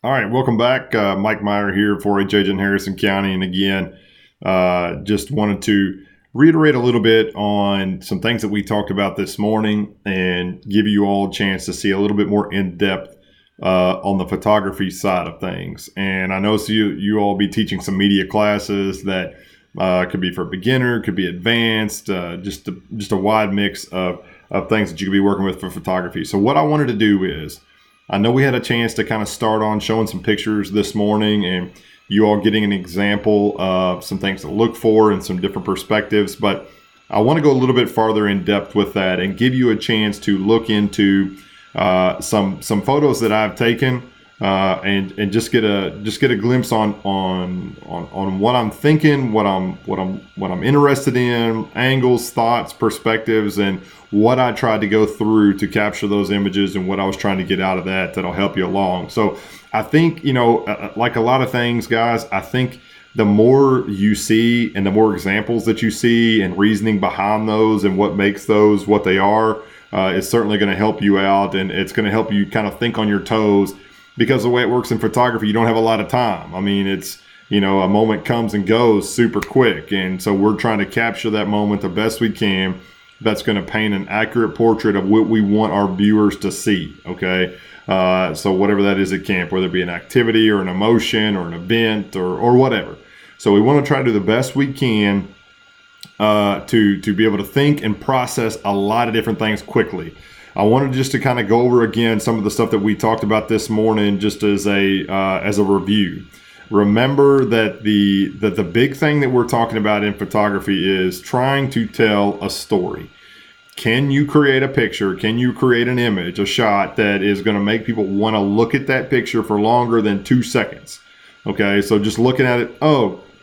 All right, welcome back. Mike Meyer here for HH in Harrison County. And again, just wanted to reiterate a little bit on some things that we talked about this morning and give you all a chance to see a little bit more in depth on the photography side of things. And I know you all be teaching some media classes that could be for beginner, could be advanced, just a wide mix of things that you could be working with for photography. So what I wanted to do is, I know we had a chance to kind of start on showing some pictures this morning and you all getting an example of some things to look for and some different perspectives, but I want to go a little bit farther in depth with that and give you a chance to look into some photos that I've taken and just get a glimpse on what I'm thinking, what I'm interested in, angles, thoughts, perspectives, and what I tried to go through to capture those images and what I was trying to get out of that'll help you along. So I think, like a lot of things, guys, I think the more you see and the more examples that you see and reasoning behind those and what makes those what they are, is certainly going to help you out, and it's going to help you kind of think on your toes, because the way it works in photography, you don't have a lot of time. I mean, it's, a moment comes and goes super quick. And so we're trying to capture that moment the best we can. That's going to paint an accurate portrait of what we want our viewers to see. Okay. So whatever that is at camp, whether it be an activity or an emotion or an event or whatever. So we want to try to do the best we can to be able to think and process a lot of different things quickly. I wanted just to kind of go over again some of the stuff that we talked about this morning, just as a review. Remember that the big thing that we're talking about in photography is trying to tell a story. Can you create a picture? Can you create an image, a shot that is going to make people want to look at that picture for longer than 2 seconds? Okay, so just looking at it,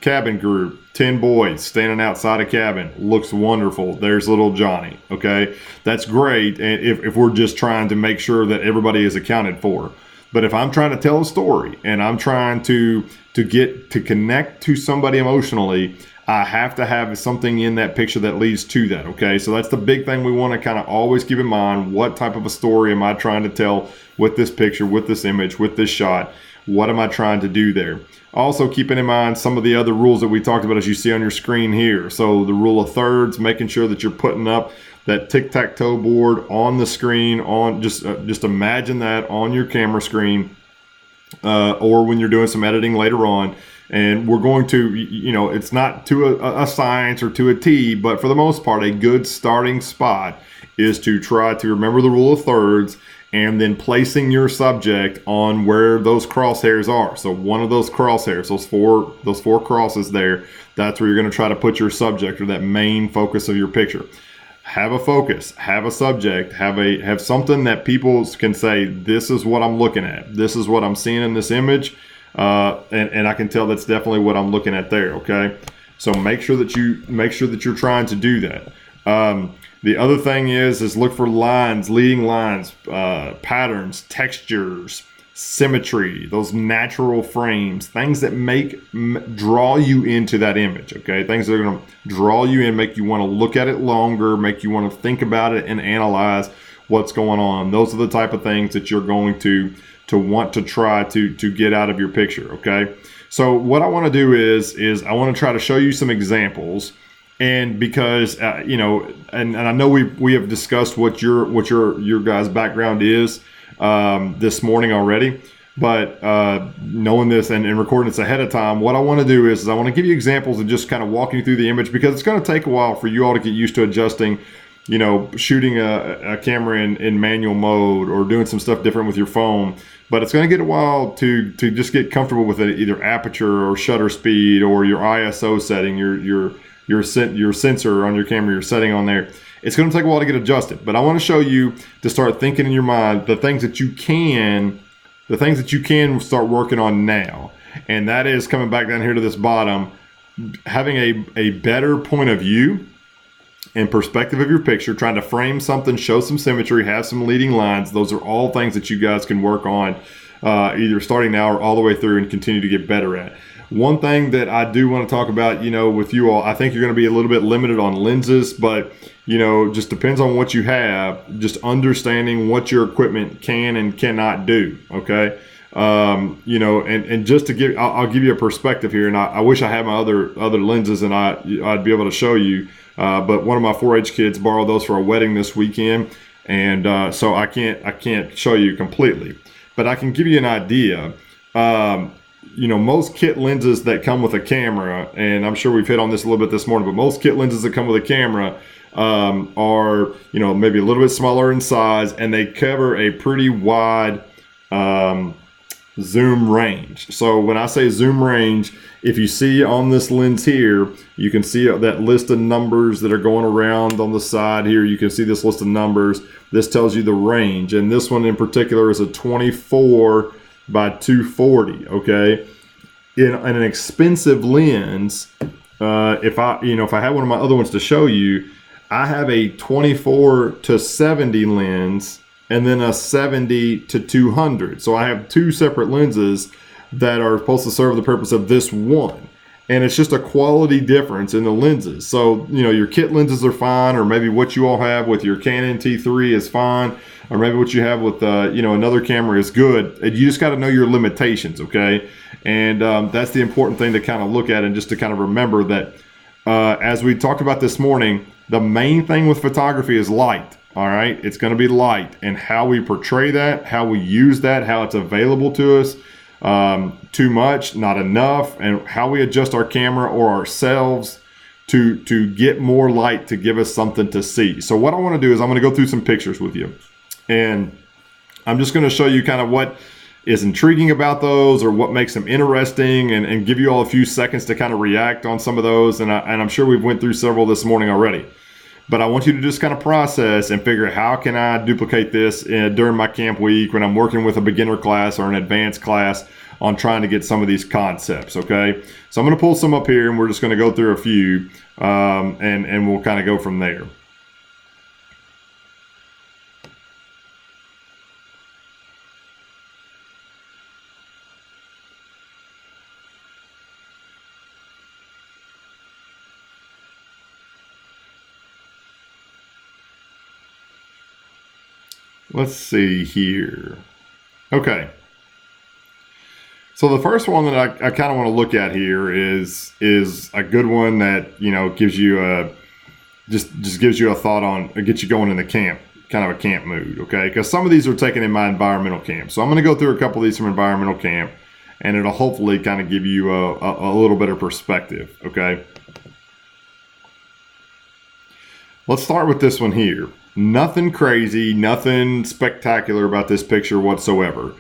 cabin group, 10 boys standing outside a cabin, looks wonderful. There's little Johnny. Okay, that's great. And if we're just trying to make sure that everybody is accounted for. But if I'm trying to tell a story and I'm trying to get to connect to somebody emotionally, I have to have something in that picture that leads to that. Okay, so that's the big thing we want to kind of always keep in mind. What type of a story am I trying to tell with this picture, with this image, with this shot? What am I trying to do there? Also keeping in mind some of the other rules that we talked about as you see on your screen here. So the rule of thirds, making sure that you're putting up that tic-tac-toe board on the screen, on just imagine that on your camera screen, or when you're doing some editing later on. And we're going to, it's not to a science or to a T, but for the most part, a good starting spot is to try to remember the rule of thirds and then placing your subject on where those crosshairs are. So one of those crosshairs, those four crosses there, that's where you're going to try to put your subject or that main focus of your picture. Have a focus, have a subject, have something that people can say, this is what I'm looking at. This is what I'm seeing in this image. And I can tell that's definitely what I'm looking at there. Okay. So make sure that you're trying to do that. The other thing is look for lines, leading lines, patterns, textures, symmetry, those natural frames, things that draw you into that image. Okay, things that are going to draw you in, make you want to look at it longer, make you want to think about it and analyze what's going on. Those are the type of things that you're going to want to try to get out of your picture. Okay, so what I want to do is I want to try to show you some examples. And because and I know we have discussed what your guys' background is this morning already, but knowing this and recording this ahead of time, what I want to do is I want to give you examples and just kind of walk you through the image, because it's going to take a while for you all to get used to adjusting, shooting a camera in manual mode or doing some stuff different with your phone. But it's going to get a while to just get comfortable with it, either aperture or shutter speed or your ISO setting, your sensor on your camera you're setting on there. It's going to take a while to get adjusted, but I want to show you to start thinking in your mind the things that you can start working on now. And that is coming back down here to this bottom, having a better point of view and perspective of your picture, trying to frame something, show some symmetry, have some leading lines. Those are all things that you guys can work on either starting now or all the way through and continue to get better at. One thing that I do want to talk about, with you all, I think you're going to be a little bit limited on lenses, but, just depends on what you have, just understanding what your equipment can and cannot do, okay? And just to give, I'll give you a perspective here, and I wish I had my other lenses and I'd be able to show you. But one of my 4-H kids borrowed those for a wedding this weekend, and so I can't show you completely, but I can give you an idea. Most kit lenses that come with a camera, and I'm sure we've hit on this a little bit this morning, but most kit lenses that come with a camera are maybe a little bit smaller in size, and they cover a pretty wide zoom range. So when I say zoom range, if you see on this lens here, you can see that list of numbers that are going around on the side here. You can see this list of numbers. This tells you the range, and this one in particular is a 24 by 240. Okay, in an expensive lens, if I had one of my other ones to show you, I have a 24 to 70 lens and then a 70 to 200. So I have two separate lenses that are supposed to serve the purpose of this one. And it's just a quality difference in the lenses. So, your kit lenses are fine, or maybe what you all have with your Canon T3 is fine, or maybe what you have with, another camera is good. And you just got to know your limitations, okay? And that's the important thing to kind of look at, and just to kind of remember that, as we talked about this morning, the main thing with photography is light. All right, it's going to be light, and how we portray that, how we use that, how it's available to us. Too much, not enough, and how we adjust our camera or ourselves to get more light to give us something to see. So what I want to do is I'm going to go through some pictures with you, and I'm just going to show you kind of what is intriguing about those, or what makes them interesting, and give you all a few seconds to kind of react on some of those. And I'm sure we've went through several this morning already. But I want you to just kind of process and figure, how can I duplicate this during my camp week when I'm working with a beginner class or an advanced class on trying to get some of these concepts, okay? So I'm going to pull some up here, and we're just going to go through a few, and we'll kind of go from there. Let's see here. Okay. So the first one that I kind of want to look at here is a good one that, gives you just gives you a thought on, it gets you going in the camp, kind of a camp mood, okay? Because some of these are taken in my environmental camp. So I'm going to go through a couple of these from environmental camp, and it'll hopefully kind of give you a little better perspective, okay? Let's start with this one here. Nothing crazy, nothing spectacular about this picture whatsoever.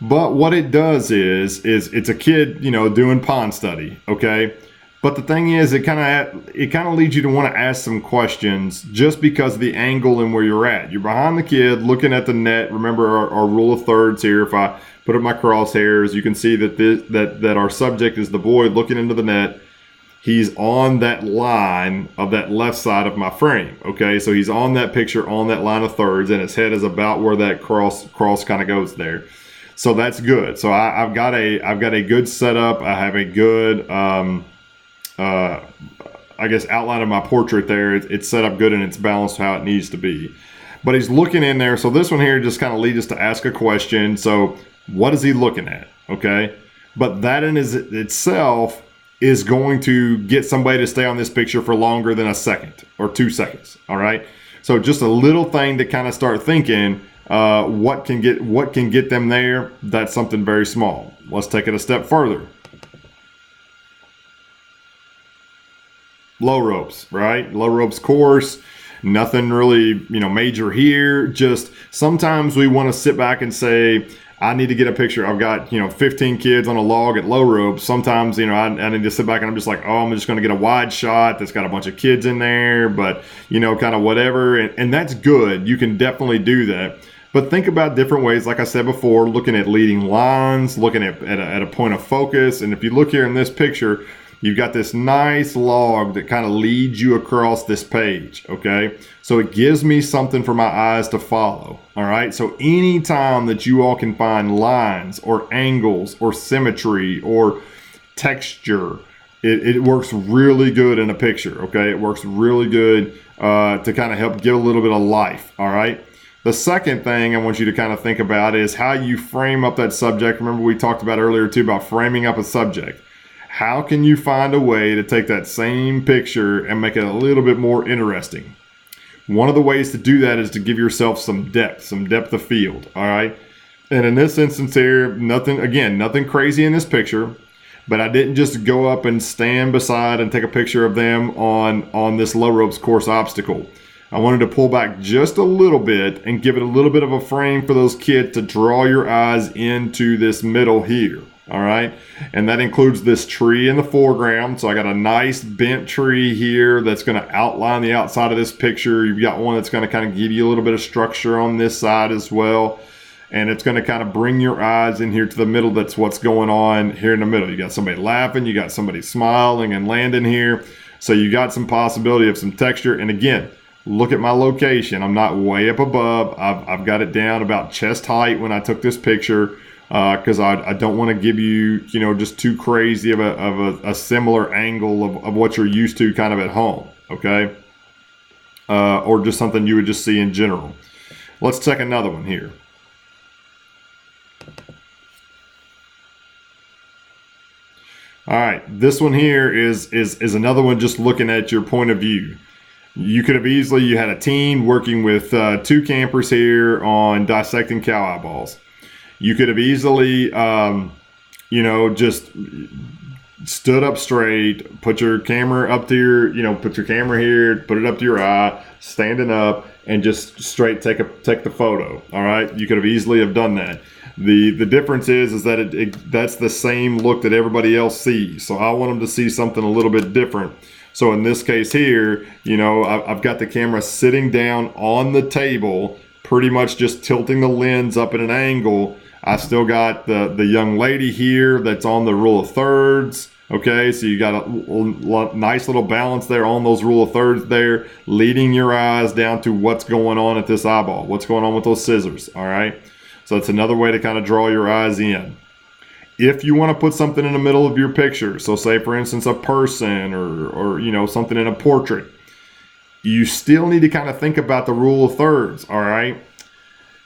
But what it does is it's a kid, doing pond study, okay? But the thing is, it kind of leads you to want to ask some questions just because of the angle and where you're at. You're behind the kid, looking at the net. Remember our rule of thirds here. If I put up my crosshairs, you can see that our subject is the boy looking into the net. He's on that line of that left side of my frame, okay? So he's on that picture, on that line of thirds, and his head is about where that cross kind of goes there. So that's good. So I've got a good setup. I have a good, outline of my portrait there. It's set up good, and it's balanced how it needs to be. But he's looking in there. So this one here just kind of leads us to ask a question. So what is he looking at, okay? But that in itself is going to get somebody to stay on this picture for longer than a second or 2 seconds, all right? So just a little thing to kind of start thinking, what can get them there. That's something very small. Let's take it a step further. Low ropes, right? Low ropes course, nothing really, major here. Just sometimes we want to sit back and say, I need to get a picture. I've got, 15 kids on a log at low ropes. Sometimes, I need to sit back and I'm just like, I'm just going to get a wide shot that's got a bunch of kids in there, but, kind of whatever. And that's good. You can definitely do that. But think about different ways, like I said before, looking at leading lines, looking at a point of focus. And if you look here in this picture, you've got this nice log that kind of leads you across this page, okay? So it gives me something for my eyes to follow, all right? So anytime that you all can find lines or angles or symmetry or texture, it works really good in a picture, okay? It works really good to kind of help give a little bit of life, all right? The second thing I want you to kind of think about is how you frame up that subject. Remember, we talked about earlier too about framing up a subject. How can you find a way to take that same picture and make it a little bit more interesting? One of the ways to do that is to give yourself some depth of field. All right. And in this instance here, nothing crazy in this picture, but I didn't just go up and stand beside and take a picture of them on this low ropes course obstacle. I wanted to pull back just a little bit and give it a little bit of a frame for those kids to draw your eyes into this middle here. All right. And that includes this tree in the foreground. So I got a nice bent tree here that's going to outline the outside of this picture. You've got one that's going to kind of give you a little bit of structure on this side as well. And it's going to kind of bring your eyes in here to the middle. That's what's going on here in the middle. You got somebody laughing. You got somebody smiling and landing here. So you got some possibility of some texture. And again, look at my location. I'm not way up above. I've got it down about chest height when I took this picture because I don't want to give you, just too crazy of a similar angle of what you're used to kind of at home, okay? Or just something you would just see in general. Let's check another one here. All right, this one here is another one just looking at your point of view. You could have you had a team working with 2 campers here on dissecting cow eyeballs. You could have easily, just stood up straight, put your camera up to your, put your camera here, put it up to your eye, standing up, and just straight take the photo. All right, you could have easily have done that. The difference is that that's the same look that everybody else sees. So I want them to see something a little bit different. So in this case here, I've got the camera sitting down on the table, pretty much just tilting the lens up at an angle. I still got the young lady here that's on the rule of thirds. Okay, so you got a nice little balance there on those rule of thirds there, leading your eyes down to what's going on at this eyeball, what's going on with those scissors, all right? So that's another way to kind of draw your eyes in. If you want to put something in the middle of your picture, so say for instance a person or something in a portrait, you still need to kind of think about the rule of thirds, all right?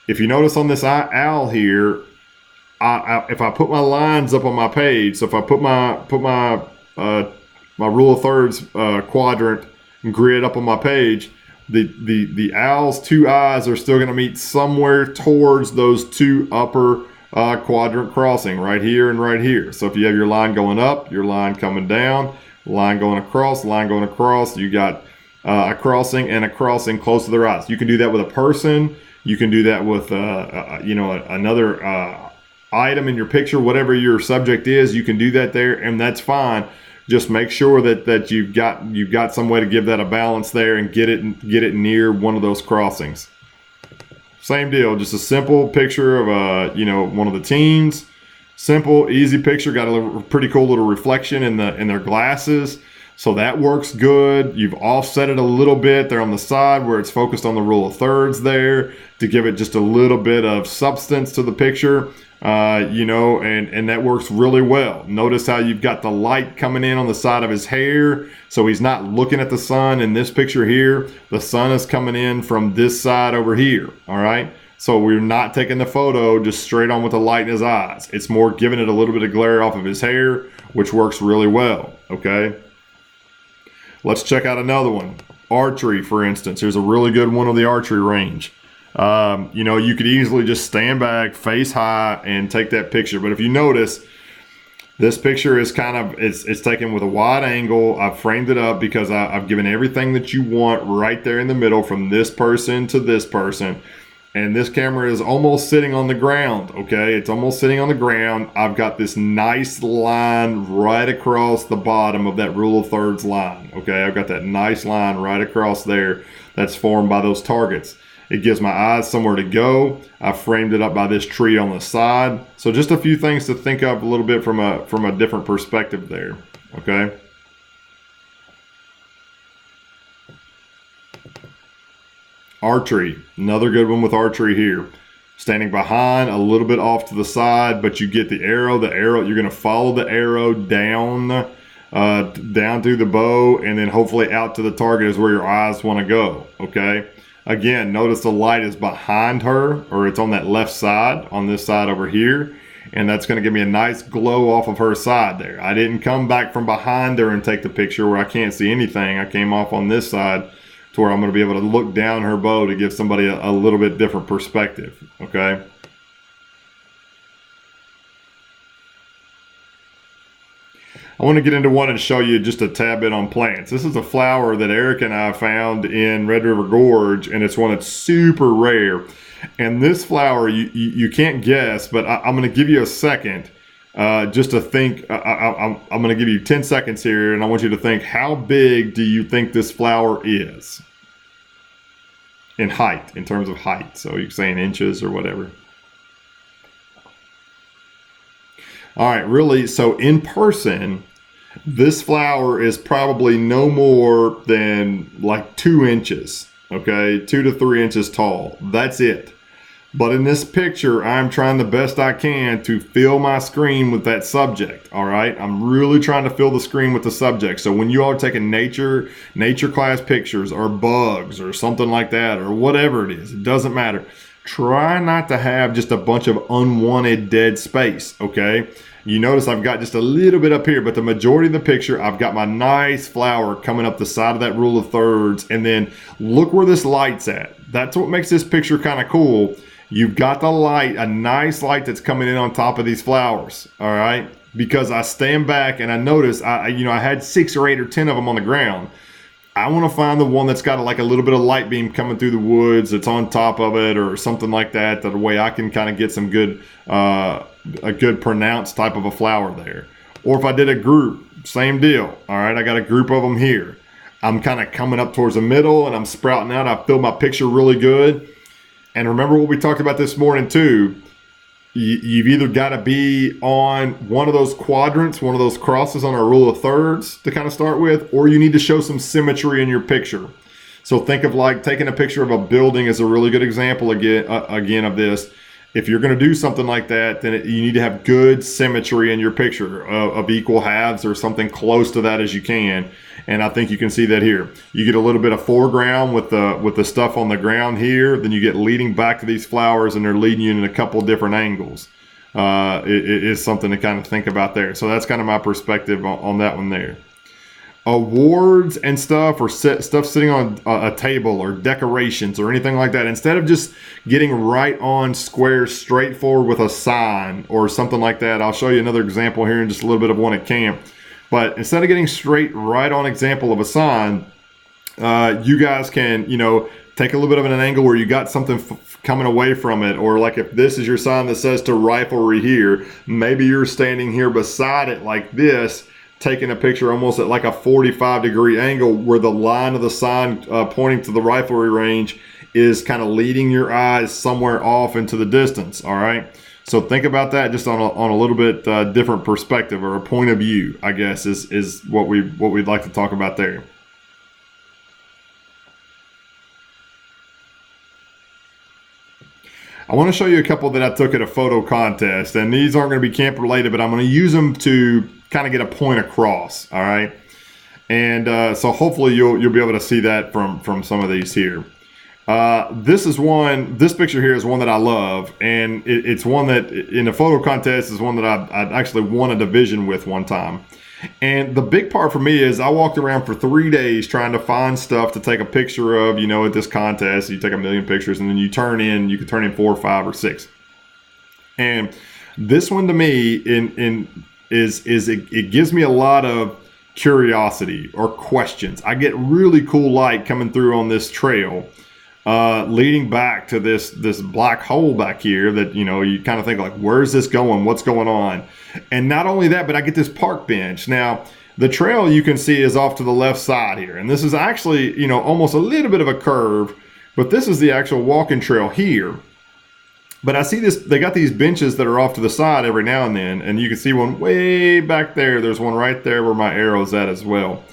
If you notice on this owl here, if I put my lines up on my page, so if I put my rule of thirds quadrant and grid up on my page, the owl's 2 eyes are still going to meet somewhere towards those 2 upper quadrant crossing right here and right here. So if you have your line going up, your line coming down, line going across, you got a crossing and a crossing close to their eyes. You can do that with a person. You can do that with another item in your picture, whatever your subject is. You can do that there, and that's fine. Just make sure that you've got some way to give that a balance there and get it near one of those crossings. Same deal, just a simple picture of one of the teams. Simple, easy picture. Got a pretty cool little reflection in their glasses, so that works good. You've offset it a little bit there on the side where it's focused on the rule of thirds there to give it just a little bit of substance to the picture. And that works really well. Notice how you've got the light coming in on the side of his hair, so he's not looking at the sun. In this picture here, the sun is coming in from this side over here, all right? So we're not taking the photo just straight on with the light in his eyes. It's more giving it a little bit of glare off of his hair, which works really well, okay? Let's check out another one. Archery, for instance. Here's a really good one of the archery range. You could easily just stand back, face high, and take that picture. But if you notice, this picture is it's taken with a wide angle. I've framed it up because I've given everything that you want right there in the middle from this person to this person. And this camera is almost sitting on the ground, okay? It's almost sitting on the ground. I've got this nice line right across the bottom of that rule of thirds line, okay? I've got that nice line right across there that's formed by those targets. It gives my eyes somewhere to go. I framed it up by this tree on the side. So just a few things to think of a little bit from a different perspective there, okay? Archery, another good one with archery here. Standing behind, a little bit off to the side, but you get the arrow. You're going to follow the arrow down through the bow, and then hopefully out to the target is where your eyes want to go, okay? Again, notice the light is behind her, or it's on that left side, on this side over here. And that's going to give me a nice glow off of her side there. I didn't come back from behind her and take the picture where I can't see anything. I came off on this side to where I'm going to be able to look down her bow to give somebody a little bit different perspective, okay? I want to get into one and show you just a tad bit on plants. This is a flower that Eric and I found in Red River Gorge, and it's one that's super rare. And this flower, you can't guess, but I'm going to give you a second just to think. I'm going to give you 10 seconds here, and I want you to think, how big do you think this flower is in height, in terms of height? So you're saying inches or whatever. All right, really, so in person, this flower is probably no more than like 2 inches, okay? 2 to 3 inches tall. That's it. But in this picture, I'm trying the best I can to fill my screen with that subject, all right? I'm really trying to fill the screen with the subject. So when you are taking nature class pictures or bugs or something like that or whatever it is, it doesn't matter. Try not to have just a bunch of unwanted dead space, okay? You notice I've got just a little bit up here, but the majority of the picture, I've got my nice flower coming up the side of that rule of thirds, and then look where this light's at. That's what makes this picture kind of cool. You've got the light, a nice light that's coming in on top of these flowers, all right? Because I stand back and I notice, I had 6 or 8 or 10 of them on the ground. I want to find the one that's got like a little bit of light beam coming through the woods that's on top of it or something like that, that way I can kind of get some good, a good pronounced type of a flower there. Or if I did a group, same deal. All right, I got a group of them here. I'm kind of coming up towards the middle and I'm sprouting out. I filled my picture really good. And remember what we talked about this morning too. You've either got to be on one of those quadrants, one of those crosses on our rule of thirds to kind of start with, or you need to show some symmetry in your picture. So think of like taking a picture of a building as a really good example again of this. If you're going to do something like that, then you need to have good symmetry in your picture of equal halves or something close to that as you can. And I think you can see that here. You get a little bit of foreground with the stuff on the ground here. Then you get leading back to these flowers, and they're leading you in a couple different angles. It is something to kind of think about there. So that's kind of my perspective on that one there. Awards and stuff, or stuff sitting on a table, or decorations or anything like that, instead of just getting right on square straight forward with a sign or something like that. I'll show you another example here in just a little bit of one at camp. But instead of getting straight right on example of a sign, you guys can, take a little bit of an angle where you got something coming away from it. Or like if this is your sign that says to riflery here, maybe you're standing here beside it like this, taking a picture almost at like a 45-degree angle where the line of the sign pointing to the riflery range is kind of leading your eyes somewhere off into the distance, all right? So think about that just on a little bit different perspective, or a point of view, I guess, is what we'd like to talk about there. I want to show you a couple that I took at a photo contest, and these aren't going to be camp related, but I'm going to use them to kind of get a point across, all right? And so hopefully you'll be able to see that from some of these here. This picture here is one that I love, and it's one that in a photo contest is one that I'd actually won a division with one time. And the big part for me is I walked around for 3 days trying to find stuff to take a picture of, at this contest. You take a million pictures and then you can turn in 4 or 5 or 6. And this one to me it gives me a lot of curiosity or questions. I get really cool light coming through on this trail, leading back to this black hole back here that, you kind of think like, where's this going? What's going on? And not only that, but I get this park bench. Now, the trail you can see is off to the left side here. And this is actually, almost a little bit of a curve, but this is the actual walking trail here. But I see this, they got these benches that are off to the side every now and then. And you can see one way back there. There's one right there where my arrow's at as well.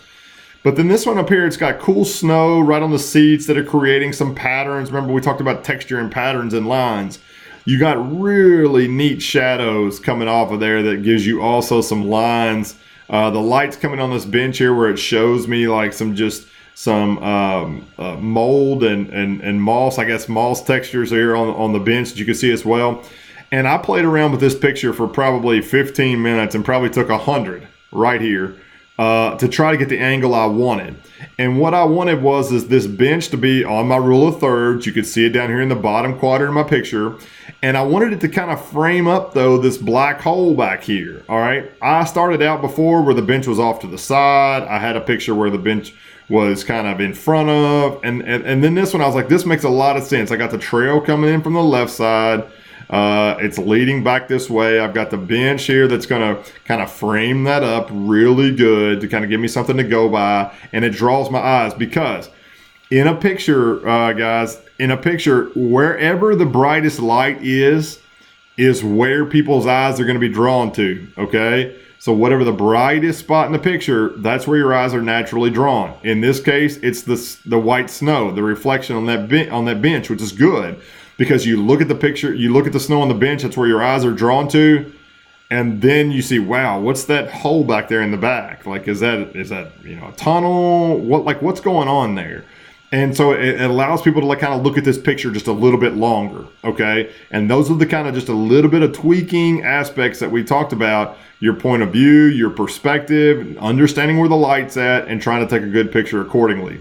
But then this one up here, it's got cool snow right on the seats that are creating some patterns. Remember, we talked about texture and patterns and lines. You got really neat shadows coming off of there that gives you also some lines. The light's coming on this bench here where it shows me like some mold and moss, I guess moss textures here on the bench that you can see as well. And I played around with this picture for probably 15 minutes and probably took 100 right here to try to get the angle I wanted. And what I wanted is this bench to be on my rule of thirds. You could see it down here in the bottom quadrant of my picture. And I wanted it to kind of frame up, though, this black hole back here. All right. I started out before where the bench was off to the side. I had a picture where the bench was kind of in front of. And then this one, I was like, this makes a lot of sense. I got the trail coming in from the left side. It's leading back this way. I've got the bench here that's going to kind of frame that up really good to kind of give me something to go by. And it draws my eyes because in a picture, guys, in a picture, wherever the brightest light is where people's eyes are going to be drawn to. Okay. So whatever the brightest spot in the picture, that's where your eyes are naturally drawn. In this case, it's the white snow, the reflection on that bench, which is good. Because you look at the picture, you look at the snow on the bench, that's where your eyes are drawn to, and then you see, wow, what's that hole back there in the back? Like, is that a tunnel? What's going on there? And so it allows people to kind of look at this picture just a little bit longer, okay? And those are the kind of just a little bit of tweaking aspects that we talked about: your point of view, your perspective, understanding where the light's at, and trying to take a good picture accordingly.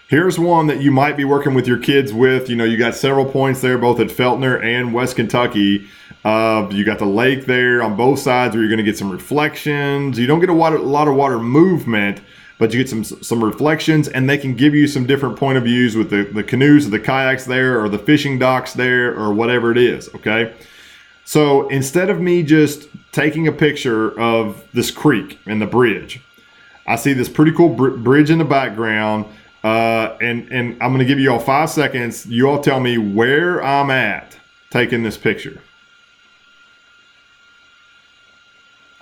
Here's one that you might be working with your kids with. You got several points there, both at Feltner and West Kentucky. You got the lake there on both sides where you're going to get some reflections. You don't get a lot of water movement, but you get some reflections, and they can give you some different point of views with the canoes or the kayaks there, or the fishing docks there, or whatever it is, okay? So instead of me just taking a picture of this creek and the bridge, I see this pretty cool bridge in the background. And I'm going to give you all 5 seconds. You all tell me where I'm at taking this picture.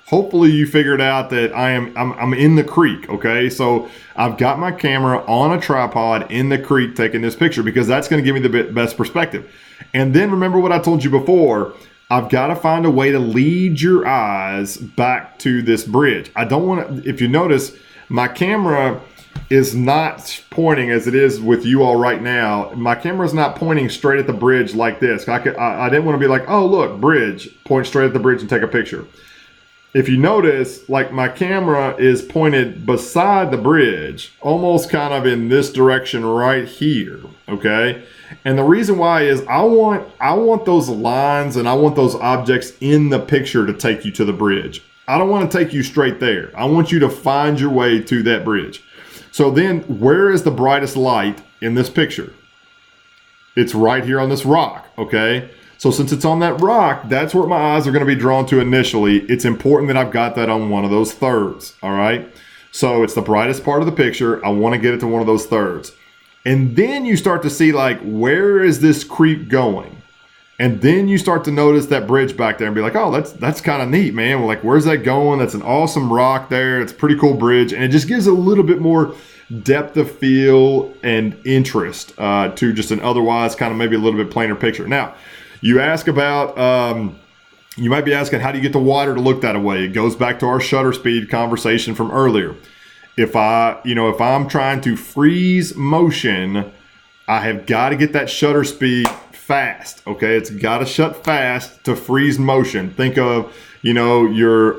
Hopefully you figured out that I'm in the creek. Okay. So I've got my camera on a tripod in the creek taking this picture because that's going to give me the best perspective. And then remember what I told you before, I've got to find a way to lead your eyes back to this bridge. I don't want to, if you notice, my camera is not pointing as it is with you all right now. My camera is not pointing straight at the bridge like this. I didn't want to be like, oh, look, bridge, point straight at the bridge and take a picture. If you notice, like my camera is pointed beside the bridge, almost kind of in this direction right here, okay? And the reason why is I want those lines and I want those objects in the picture to take you to the bridge. I don't want to take you straight there. I want you to find your way to that bridge. So then, where is the brightest light in this picture? It's right here on this rock, okay? So since it's on that rock, that's where my eyes are going to be drawn to initially. It's important that I've got that on one of those thirds, all right? So it's the brightest part of the picture. I want to get it to one of those thirds. And then you start to see, like, where is this creek going? And then you start to notice that bridge back there and be like, oh, that's kind of neat, man. Well, like, where's that going? That's an awesome rock there. It's a pretty cool bridge. And it just gives a little bit more depth of field and interest to just an otherwise kind of maybe a little bit plainer picture. Now, you ask about, you might be asking, how do you get the water to look that way? It goes back to our shutter speed conversation from earlier. If I'm trying to freeze motion, I have got to get that shutter speed fast, okay? It's got to shut fast to freeze motion. Think of, your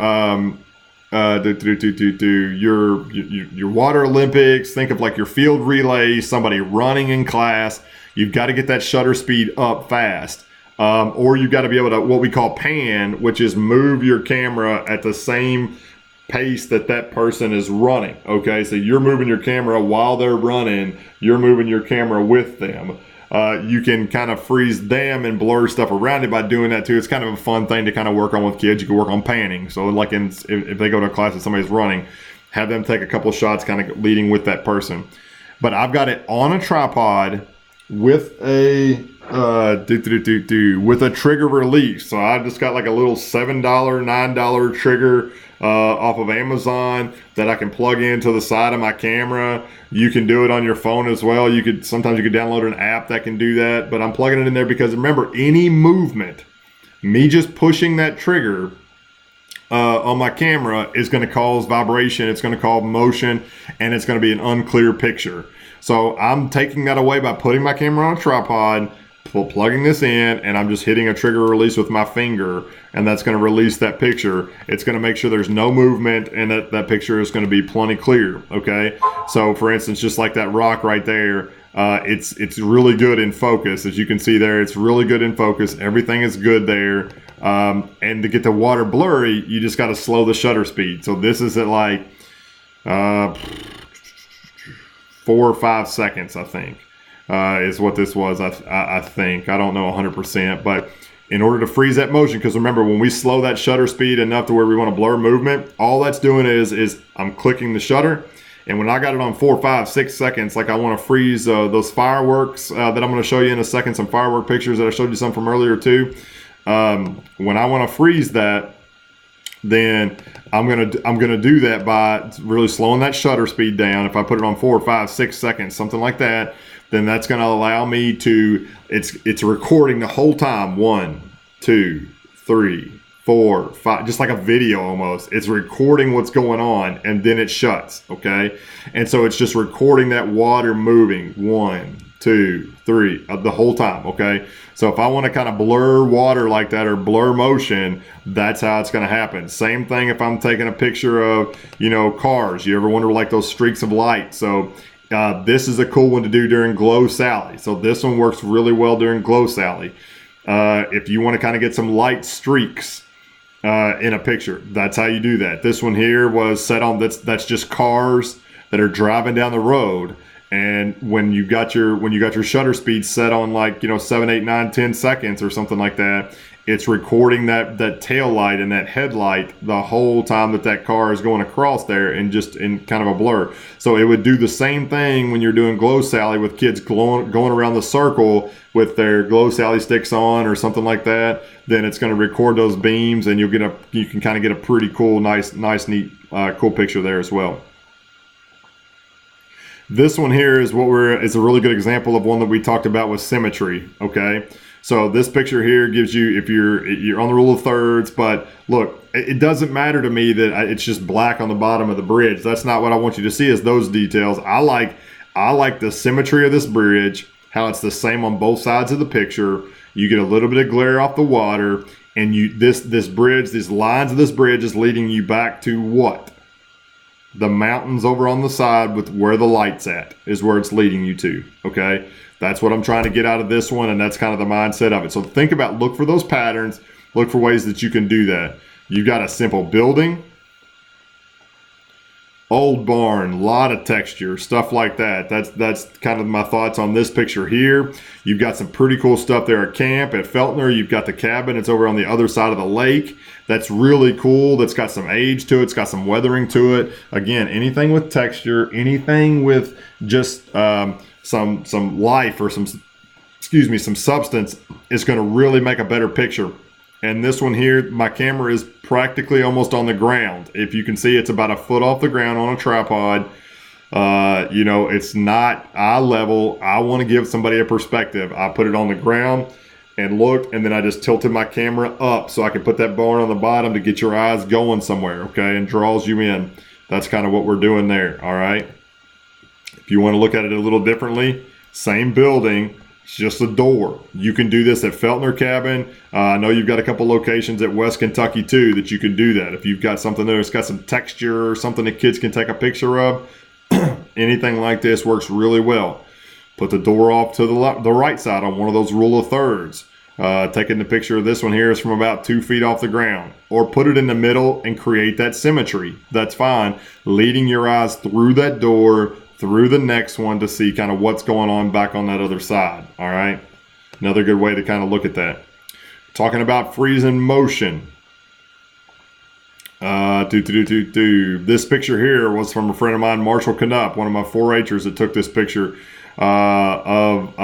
Water Olympics. Think of like your field relays, somebody running in class. You've got to get that shutter speed up fast. Or you've got to be able to, what we call pan, which is move your camera at the same pace that person is running, okay? So you're moving your camera while they're running. You're moving your camera with them. You can kind of freeze them and blur stuff around it by doing that too. It's kind of a fun thing to kind of work on with kids. You can work on panning. So like if they go to a class and somebody's running, have them take a couple of shots kind of leading with that person. But I've got it on a tripod with a with a trigger release. So I just got like a little $7, $9 trigger off of Amazon that I can plug into the side of my camera. You can do it on your phone as well. Sometimes you could download an app that can do that, but I'm plugging it in there because remember, any movement, me just pushing that trigger on my camera is going to cause vibration, it's going to cause motion, and it's going to be an unclear picture. So I'm taking that away by putting my camera on a tripod, plugging this in, and I'm just hitting a trigger release with my finger, and that's going to release that picture. It's going to make sure there's no movement, and that picture is going to be plenty clear. Okay, so for instance, just like that rock right there, it's really good in focus. As you can see there, it's really good in focus. Everything is good there. And to get the water blurry, you just got to slow the shutter speed. So this is at like 4 or 5 seconds, I think, is what this was. I think, I don't know 100%, but in order to freeze that motion, because remember, when we slow that shutter speed enough to where we want to blur movement, all that's doing is I'm clicking the shutter. And when I got it on 4, 5, 6 seconds, like I want to freeze those fireworks that I'm going to show you in a second, some firework pictures that I showed you some from earlier too. When I want to freeze that, then I'm gonna do that by really slowing that shutter speed down. If I put it on 4, 5, 6 seconds, something like that, then that's going to allow me to. It's recording the whole time. 1, 2, 3, 4, 5, just like a video almost. It's recording what's going on, and then it shuts. Okay, and so it's just recording that water moving. 1, 2, 3, the whole time. Okay, so if I want to kind of blur water like that or blur motion, that's how it's going to happen. Same thing if I'm taking a picture of, cars. You ever wonder like those streaks of light? So this is a cool one to do during Glow Sally. So this one works really well during Glow Sally. If you want to kind of get some light streaks in a picture, that's how you do that. This one here was set on, that's just cars that are driving down the road. And when you got your shutter speed set on like 7, 8, 9, 10 seconds or something like that, it's recording that tail light and that headlight the whole time that car is going across there, and just in kind of a blur. So it would do the same thing when you're doing Glow Sally with kids going around the circle with their Glow Sally sticks on or something like that. Then it's going to record those beams, and you can kind of get a pretty cool, nice, neat, cool picture there as well. This one here is it's a really good example of one that we talked about with symmetry. Okay, so this picture here gives you, if you're on the rule of thirds, but look, it doesn't matter to me that it's just black on the bottom of the bridge. That's not what I want you to see, is those details. I like the symmetry of this bridge, how it's the same on both sides of the picture. You get a little bit of glare off the water, and this bridge, these lines of this bridge is leading you back to what? The mountains over on the side with where the light's at is where it's leading you to. Okay, that's what I'm trying to get out of this one, and that's kind of the mindset of it. So look for those patterns, look for ways that you can do that. You've got a simple building, old barn, lot of texture, stuff like that. That's kind of my thoughts on this picture here. You've got some pretty cool stuff there at camp at Feltner. You've got the cabin, it's over on the other side of the lake. That's really cool. That's got some age to it. It's got some weathering to it. Again, anything with texture, anything with just some life or some substance is going to really make a better picture. And this one here, my camera is practically almost on the ground. If you can see, it's about a foot off the ground on a tripod. It's not eye level. I want to give somebody a perspective. I put it on the ground and looked, and then I just tilted my camera up so I could put that barn on the bottom to get your eyes going somewhere, okay, and draws you in. That's kind of what we're doing there, all right? If you want to look at it a little differently, same building, it's just a door. You can do this at Feltner Cabin. I know you've got a couple locations at West Kentucky too that you can do that. If you've got something there that's got some texture or something that kids can take a picture of, anything like this works really well. Put the door off to the right side on one of those rule of thirds. Taking the picture of this one here is from about 2 feet off the ground. Or put it in the middle and create that symmetry. That's fine. Leading your eyes through that door, through the next one to see kind of what's going on back on that other side. All right. Another good way to kind of look at that. Talking about freezing motion. This picture here was from a friend of mine, Marshall Knupp, one of my 4-H'ers that took this picture of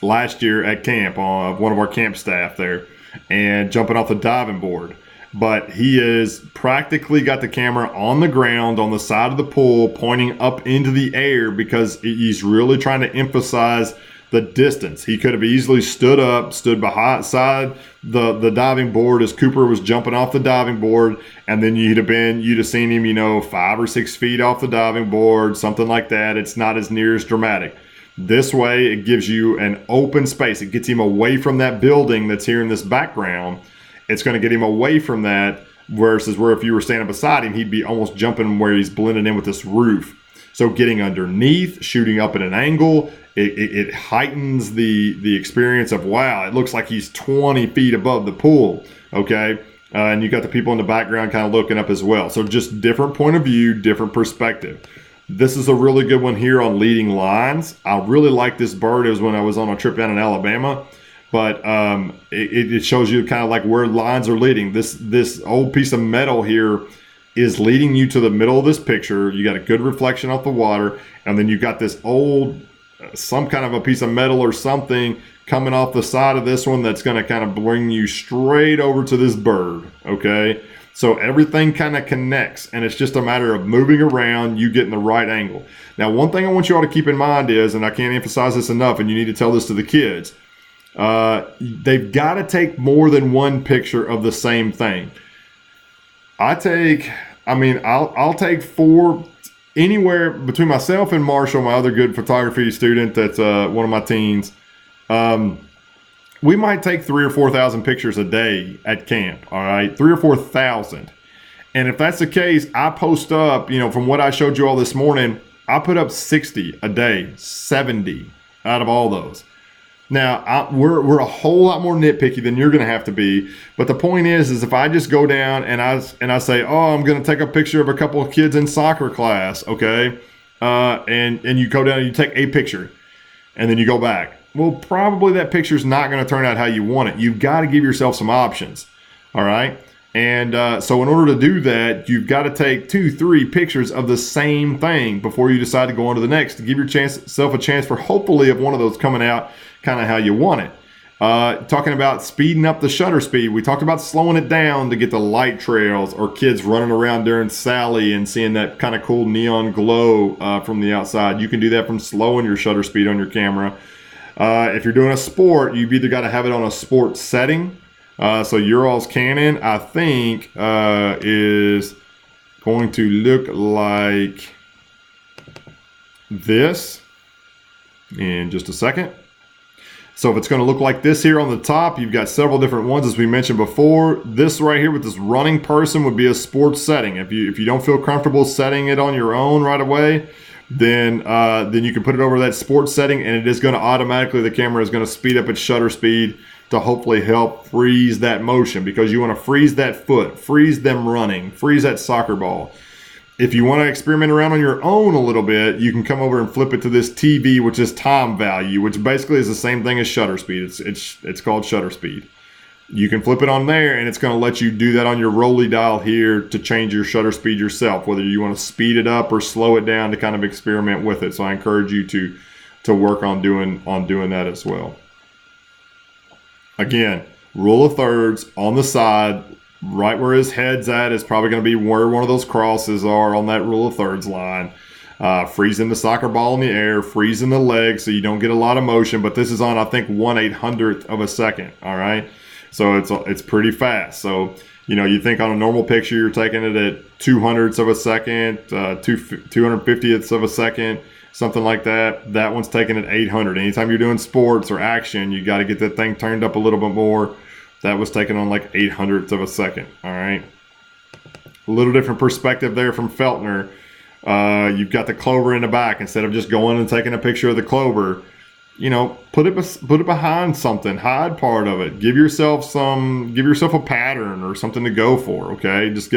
last year at camp, on one of our camp staff there, and jumping off the diving board. But he is practically got the camera on the ground on the side of the pool, pointing up into the air, because he's really trying to emphasize the distance. He could have easily stood up, stood beside the diving board as Cooper was jumping off the diving board, and then you'd have seen him, 5 or 6 feet off the diving board, something like that. It's not as near as dramatic. This way, it gives you an open space. It gets him away from that building that's here in this background. It's going to get him away from that, versus where if you were standing beside him, he'd be almost jumping where he's blending in with this roof. So getting underneath, shooting up at an angle, it heightens the experience of, wow, it looks like he's 20 feet above the pool, okay? And you got the people in the background kind of looking up as well. So just different point of view, different perspective. This is a really good one here on leading lines. I really like this bird. It was when I was on a trip down in Alabama. But it shows you kind of like where lines are leading. This old piece of metal here is leading you to the middle of this picture. You got a good reflection off the water, and then you've got this old, some kind of a piece of metal or something coming off the side of this one that's going to kind of bring you straight over to this bird, okay? So everything kind of connects, and it's just a matter of moving around, you getting the right angle. Now, one thing I want you all to keep in mind is, and I can't emphasize this enough, and you need to tell this to the kids, they've got to take more than one picture of the same thing. I'll take 4, anywhere between myself and Marshall, my other good photography student that's one of my teens. We might take 3,000 or 4,000 pictures a day at camp, all right? 3,000 or 4,000. And if that's the case, I post up, from what I showed you all this morning, I put up 60 a day, 70 out of all those. Now, we're a whole lot more nitpicky than you're going to have to be. But the point is if I just go down and I say, oh, I'm going to take a picture of a couple of kids in soccer class, okay? And you go down and you take a picture, and then you go back. Well, probably that picture's not going to turn out how you want it. You've got to give yourself some options, all right? And so in order to do that, you've got to take 2, 3 pictures of the same thing before you decide to go on to the next, to give yourself a chance for hopefully of one of those coming out kind of how you want it. Talking about speeding up the shutter speed, we talked about slowing it down to get the light trails or kids running around during Sally and seeing that kind of cool neon glow from the outside. You can do that from slowing your shutter speed on your camera. If you're doing a sport, you've either got to have it on a sport setting. So your all's Canon, I think, is going to look like this in just a second. So if it's going to look like this here on the top, you've got several different ones as we mentioned before. This right here with this running person would be a sports setting. If you don't feel comfortable setting it on your own right away, then you can put it over that sports setting, and it is going to automatically, the camera is going to speed up its shutter speed to hopefully help freeze that motion, because you want to freeze that foot, freeze them running, freeze that soccer ball. If you want to experiment around on your own a little bit, you can come over and flip it to this TV, which is time value, which basically is the same thing as shutter speed. It's called shutter speed. You can flip it on there, and it's going to let you do that on your Rolly dial here to change your shutter speed yourself, whether you want to speed it up or slow it down to kind of experiment with it. So I encourage you to work on doing that as well. Again, rule of thirds on the side. Right where his head's at is probably going to be where one of those crosses are on that rule of thirds line. Freezing the soccer ball in the air, freezing the leg so you don't get a lot of motion. But this is on, I think, 1/800th of a second. All right, so it's pretty fast. So you think on a normal picture you're taking it at 200ths of a second, 250ths of a second, something like that. That one's taken at 800. Anytime you're doing sports or action, you got to get that thing turned up a little bit more. That was taken on like 800ths of a second. All right. A little different perspective there from Feltner. You've got the clover in the back. Instead of just going and taking a picture of the clover, put it behind something. Hide part of it. Give yourself a pattern or something to go for. Okay. Just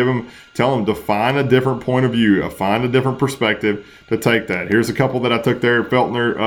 tell them to find a different point of view, find a different perspective to take that. Here's a couple that I took there at Feltner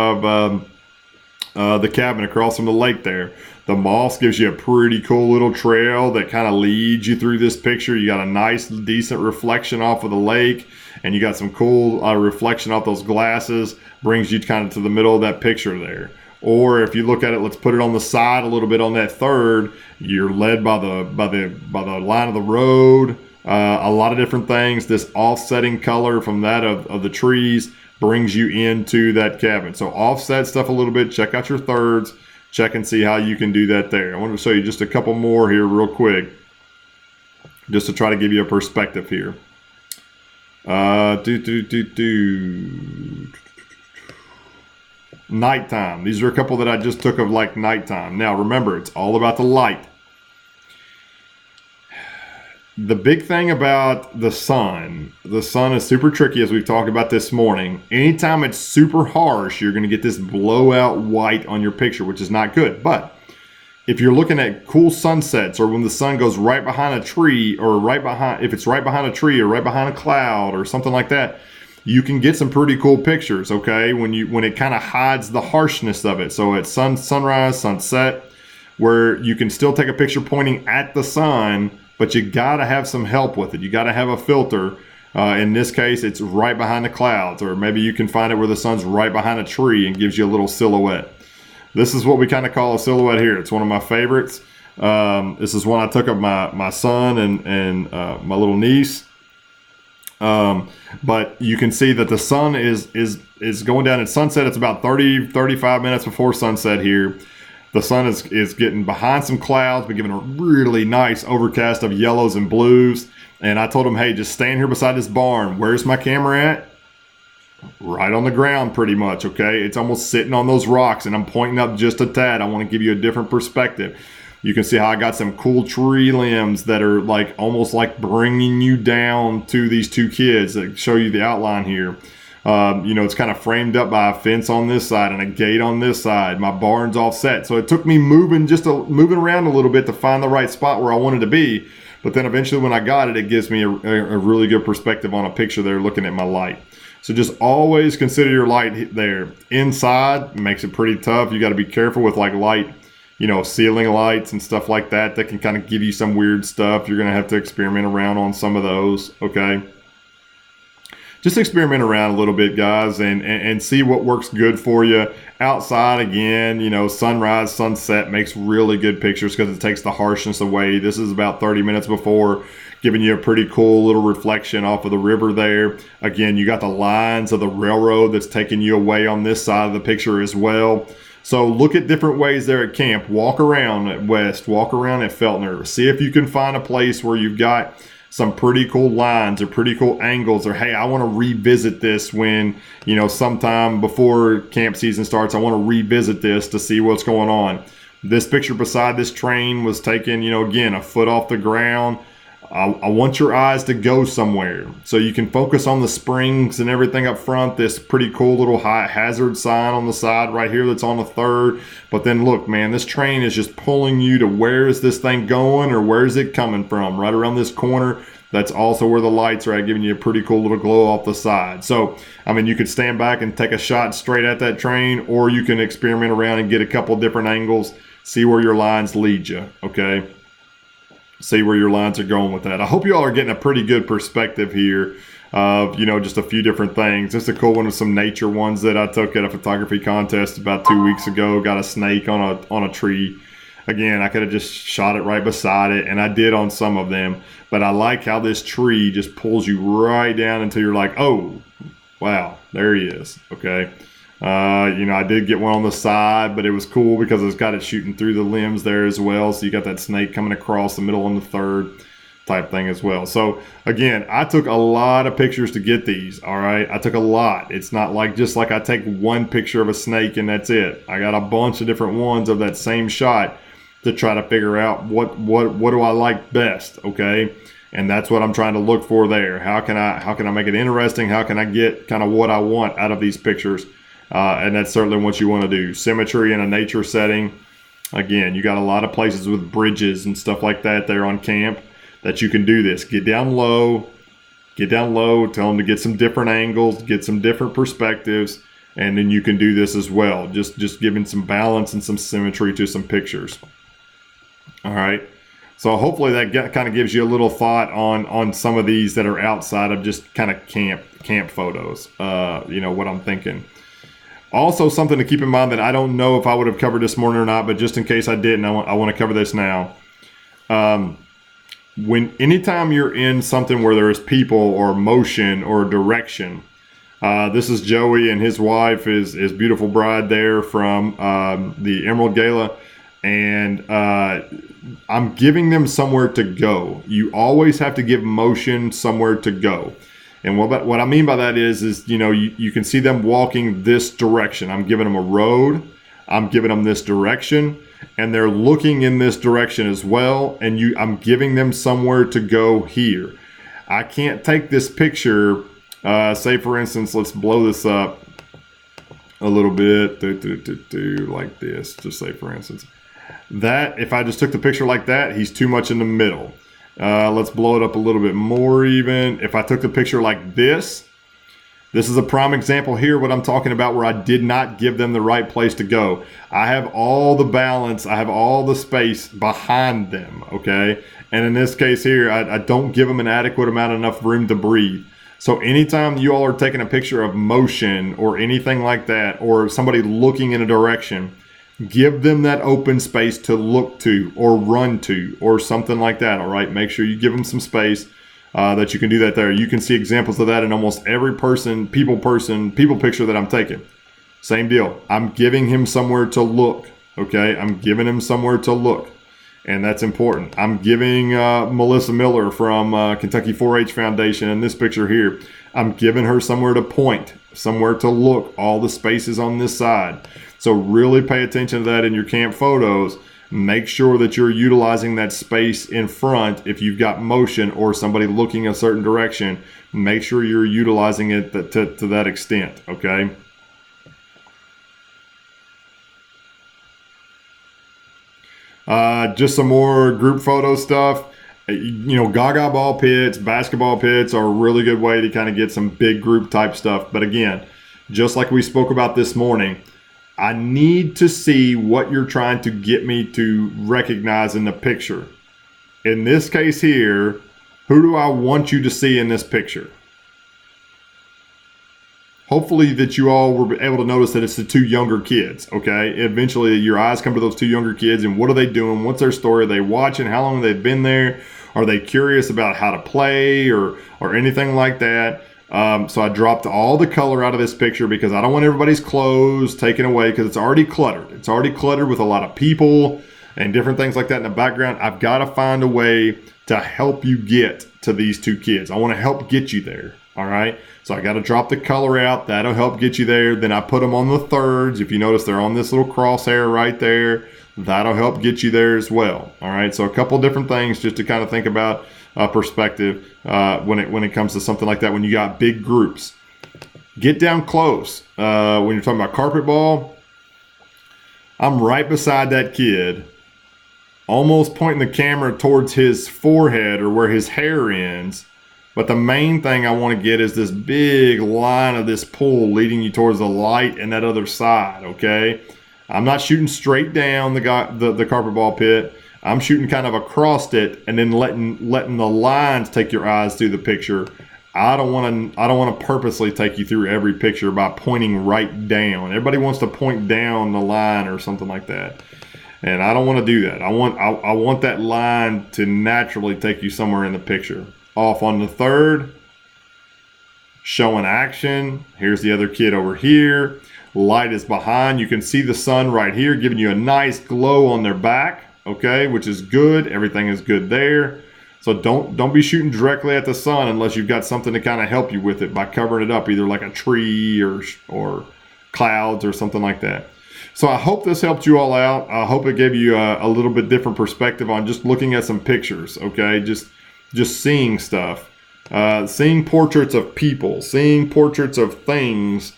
of the cabin across from the lake there. The moss gives you a pretty cool little trail that kind of leads you through this picture. You got a nice, decent reflection off of the lake, and you got some cool reflection off those glasses. Brings you kind of to the middle of that picture there. Or if you look at it, let's put it on the side a little bit on that third. You're led by the line of the road. A lot of different things. This offsetting color from that of the trees brings you into that cabin. So offset stuff a little bit, check out your thirds, check and see how you can do that there. I want to show you just a couple more here real quick, just to try to give you a perspective here. Nighttime. These are a couple that I just took of like nighttime. Now remember, it's all about the light. The big thing about the sun is super tricky, as we've talked about this morning. Anytime it's super harsh, you're going to get this blowout white on your picture, which is not good. But if you're looking at cool sunsets, or when the sun goes right behind a tree, or if it's right behind a tree or right behind a cloud or something like that, you can get some pretty cool pictures, okay? When it kind of hides the harshness of it. So at sunrise, sunset, where you can still take a picture pointing at the sun, but you gotta have some help with it. You gotta have a filter. In this case, it's right behind the clouds, or maybe you can find it where the sun's right behind a tree and gives you a little silhouette. This is what we kind of call a silhouette here. It's one of my favorites. This is one I took of my son and my little niece. But you can see that the sun is going down at sunset. It's about 35 minutes before sunset here. The sun is getting behind some clouds, but giving a really nice overcast of yellows and blues. And I told him, hey, just stand here beside this barn. Where's my camera at? Right on the ground, pretty much, okay? It's almost sitting on those rocks, and I'm pointing up just a tad. I want to give you a different perspective. You can see how I got some cool tree limbs that are like almost like bringing you down to these two kids that show you the outline here. It's kind of framed up by a fence on this side and a gate on this side. My barn's offset. So it took me moving around a little bit to find the right spot where I wanted to be. But then eventually when I got it, it gives me a really good perspective on a picture there looking at my light. So just always consider your light there. Inside makes it pretty tough. You got to be careful with like light, ceiling lights and stuff like that can kind of give you some weird stuff. You're going to have to experiment around on some of those, okay? Just experiment around a little bit, guys, and see what works good for you. Outside, again, sunrise, sunset makes really good pictures because it takes the harshness away. This is about 30 minutes before, giving you a pretty cool little reflection off of the river there. Again, you got the lines of the railroad that's taking you away on this side of the picture as well. So look at different ways there at camp. Walk around at West, walk around at Feltner. See if you can find a place where you've got some pretty cool lines or pretty cool angles, or hey, I want to revisit this when, sometime before camp season starts, I want to revisit this to see what's going on. This picture beside this train was taken, again, a foot off the ground. I want your eyes to go somewhere so you can focus on the springs and everything up front. This pretty cool little high hazard sign on the side right here that's on the third. But then look, man, this train is just pulling you to where is this thing going, or where is it coming from? Right around this corner. That's also where the lights are at, giving you a pretty cool little glow off the side. So, you could stand back and take a shot straight at that train, or you can experiment around and get a couple different angles, see where your lines lead you, okay? See where your lines are going with that. I hope you all are getting a pretty good perspective here of, just a few different things. Just a cool one of some nature ones that I took at a photography contest about 2 weeks ago. Got a snake on a tree. Again, I could have just shot it right beside it, and I did on some of them. But I like how this tree just pulls you right down until you're like, oh, wow, there he is, okay? I did get one on the side, but it was cool because it's got it shooting through the limbs there as well. So you got that snake coming across the middle on the third type thing as well. So again, I took a lot of pictures to get these. All right. I took a lot. It's not like just like I take one picture of a snake and that's it. I got a bunch of different ones of that same shot to try to figure out what do I like best. Okay. And that's what I'm trying to look for there. How can I make it interesting? How can I get kind of what I want out of these pictures? And that's certainly what you want to do. Symmetry in a nature setting. Again, you got a lot of places with bridges and stuff like that there on camp that you can do this. Get down low, tell them to get some different angles, get some different perspectives, and then you can do this as well. Just giving some balance and some symmetry to some pictures. All right. So hopefully that kind of gives you a little thought on some of these that are outside of just kind of camp photos. What I'm thinking. Also, something to keep in mind that I don't know if I would have covered this morning or not, but just in case I didn't, I want to cover this now. Anytime you're in something where there's people or motion or direction, This is Joey and his wife, his beautiful bride there from the Emerald Gala. And I'm giving them somewhere to go. You always have to give motion somewhere to go. And what I mean by that is you can see them walking this direction. I'm giving them a road. I'm giving them this direction. And they're looking in this direction as well. And I'm giving them somewhere to go here. I can't take this picture. Say, for instance, let's blow this up a little bit. Like this. Just say, for instance. That, if I just took the picture like that, he's too much in the middle. Let's blow it up a little bit more even. If I took the picture like this is a prime example here, what I'm talking about, where I did not give them the right place to go. I have all the balance. I have all the space behind them, okay? And in this case here, I don't give them an adequate amount of enough room to breathe. So anytime you all are taking a picture of motion or anything like that, or somebody looking in a direction, give them that open space to look to or run to or something like that, all right? Make sure you give them some space that you can do that there. You can see examples of that in almost every people picture that I'm taking. Same deal. I'm giving him somewhere to look, okay? I'm giving him somewhere to look, and that's important. I'm giving Melissa Miller from Kentucky 4-H Foundation in this picture here, I'm giving her somewhere to point, somewhere to look, all the spaces on this side. So really pay attention to that in your camp photos. Make sure that you're utilizing that space in front. If you've got motion or somebody looking a certain direction, make sure you're utilizing it to that extent, okay? Just some more group photo stuff. Gaga ball pits, basketball pits are a really good way to kind of get some big group type stuff. But again, just like we spoke about this morning, I need to see what you're trying to get me to recognize in the picture. In this case here, who do I want you to see in this picture? Hopefully that you all were able to notice that it's the two younger kids, okay? Eventually your eyes come to those two younger kids, and what are they doing? What's their story? Are they watching? How long have they been there? Are they curious about how to play or anything like that? So I dropped all the color out of this picture because I don't want everybody's clothes taken away, because it's already cluttered. It's already cluttered with a lot of people and different things like that in the background. I've got to find a way to help you get to these two kids. I want to help get you there, all right? So I got to drop the color out. That'll help get you there. Then I put them on the thirds. If you notice, they're on this little crosshair right there. That'll help get you there as well, all right? So a couple different things just to kind of think about perspective when it comes to something like that. When you got big groups, get down close. When you're talking about carpet ball, I'm right beside that kid, almost pointing the camera towards his forehead or where his hair ends. But the main thing I want to get is this big line of this pool leading you towards the light and that other side, okay? I'm not shooting straight down the carpet ball pit. I'm shooting kind of across it and then letting the lines take your eyes through the picture. I don't want to purposely take you through every picture by pointing right down. Everybody wants to point down the line or something like that, and I don't want to do that. I want that line to naturally take you somewhere in the picture. Off on the third, showing action. Here's the other kid over here. Light is behind. You can see the sun right here giving you a nice glow on their back. Okay, which is good. Everything is good there. So don't be shooting directly at the sun unless you've got something to kind of help you with it by covering it up, either like a tree or clouds or something like that. So I hope this helped you all out. I hope it gave you a little bit different perspective on just looking at some pictures. Okay, just seeing stuff, seeing portraits of people, seeing portraits of things,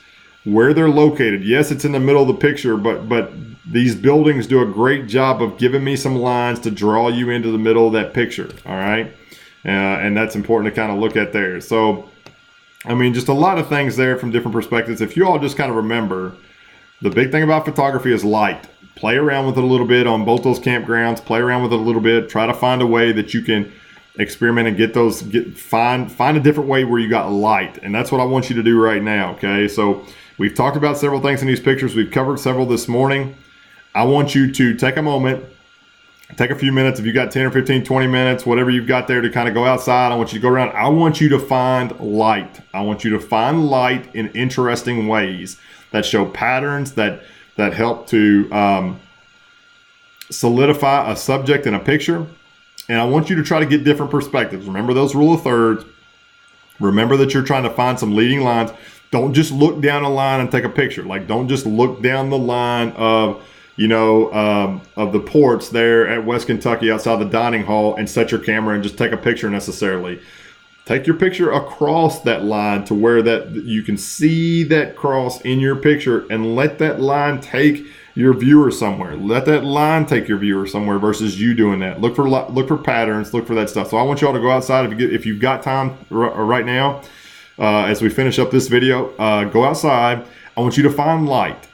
where they're located. Yes, it's in the middle of the picture, but these buildings do a great job of giving me some lines to draw you into the middle of that picture, all right? And that's important to kind of look at there. So, I mean, just a lot of things there from different perspectives. If you all just kind of remember, the big thing about photography is light. Play around with it a little bit on both those campgrounds. Play around with it a little bit. Try to find a way that you can experiment and find a different way where you got light. And that's what I want you to do right now, okay? So we've talked about several things in these pictures. We've covered several this morning. I want you to take a moment take a few minutes. If you got 10 or 15, 20 minutes, whatever you've got there to kind of go outside, I want you to go around. I want you to find light. I want you to find light in interesting ways that show patterns that help to solidify a subject in a picture. And I want you to try to get different perspectives. Remember those rule of thirds. Remember that you're trying to find some leading lines. Don't just look down a line and take a picture. Like, don't just look down the line of, of the ports there at West Kentucky outside the dining hall and set your camera and just take a picture necessarily. Take your picture across that line to where that you can see that cross in your picture, and let that line take your viewer somewhere. Let that line take your viewer somewhere versus you doing that. Look for patterns. Look for that stuff. So I want y'all to go outside if you've got time right now. As we finish up this video, go outside. I want you to find light.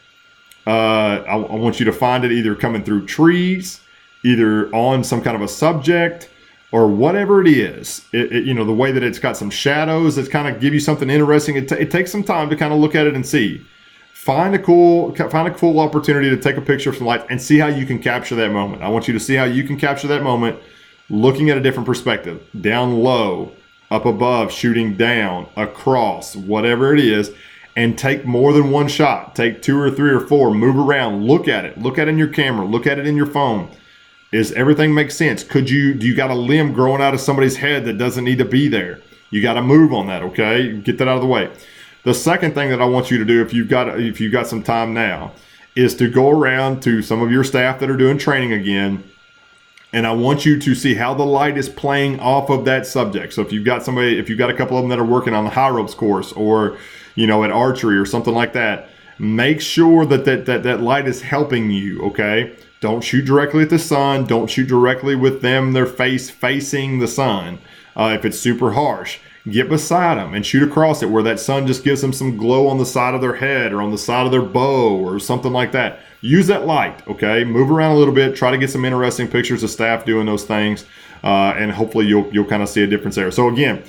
I want you to find it either coming through trees, either on some kind of a subject, or whatever it is. The way that it's got some shadows that kind of give you something interesting. It takes some time to kind of look at it and see. Find a cool opportunity to take a picture of some light and see how you can capture that moment. I want you to see how you can capture that moment looking at a different perspective. Down low, up above, shooting down, across, whatever it is, and take more than one shot. Take 2 or 3 or 4, move around, look at it. Look at it in your camera, look at it in your phone. Is everything make sense? Do you got a limb growing out of somebody's head that doesn't need to be there? You got to move on that, okay? Get that out of the way. The second thing that I want you to do, if you've got some time now, is to go around to some of your staff that are doing training again, and I want you to see how the light is playing off of that subject. So if you've got a couple of them that are working on the high ropes course, or at archery or something like that, make sure that light is helping you, okay? Don't shoot directly at the sun. Don't shoot directly with their face facing the sun. If it's super harsh, get beside them and shoot across it where that sun just gives them some glow on the side of their head or on the side of their bow or something like that. Use that light, okay? Move around a little bit. Try to get some interesting pictures of staff doing those things, and hopefully you'll kind of see a difference there. So again,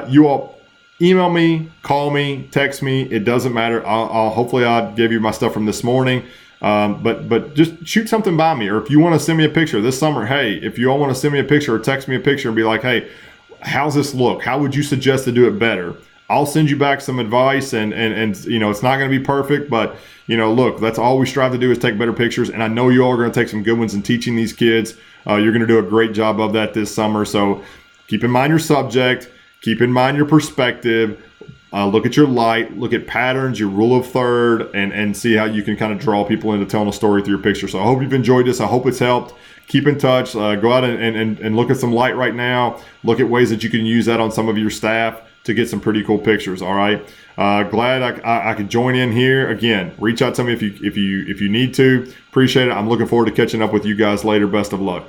you all email me, call me, text me. It doesn't matter. Hopefully I gave you my stuff from this morning. But just shoot something by me, or if you want to send me a picture this summer, hey, if you all want to send me a picture or text me a picture and be like, hey, how's this look? How would you suggest to do it better? I'll send you back some advice, and it's not going to be perfect, but look, that's all we strive to do is take better pictures. And I know you all are going to take some good ones in teaching these kids. You're going to do a great job of that this summer. So keep in mind your subject, keep in mind your perspective. Look at your light, look at patterns, your rule of third, and see how you can kind of draw people into telling a story through your picture. So I hope you've enjoyed this. I hope it's helped. Keep in touch. Go out and look at some light right now. Look at ways that you can use that on some of your staff to get some pretty cool pictures. All right. Glad I could join in here. Again, reach out to me if you need to. Appreciate it. I'm looking forward to catching up with you guys later. Best of luck.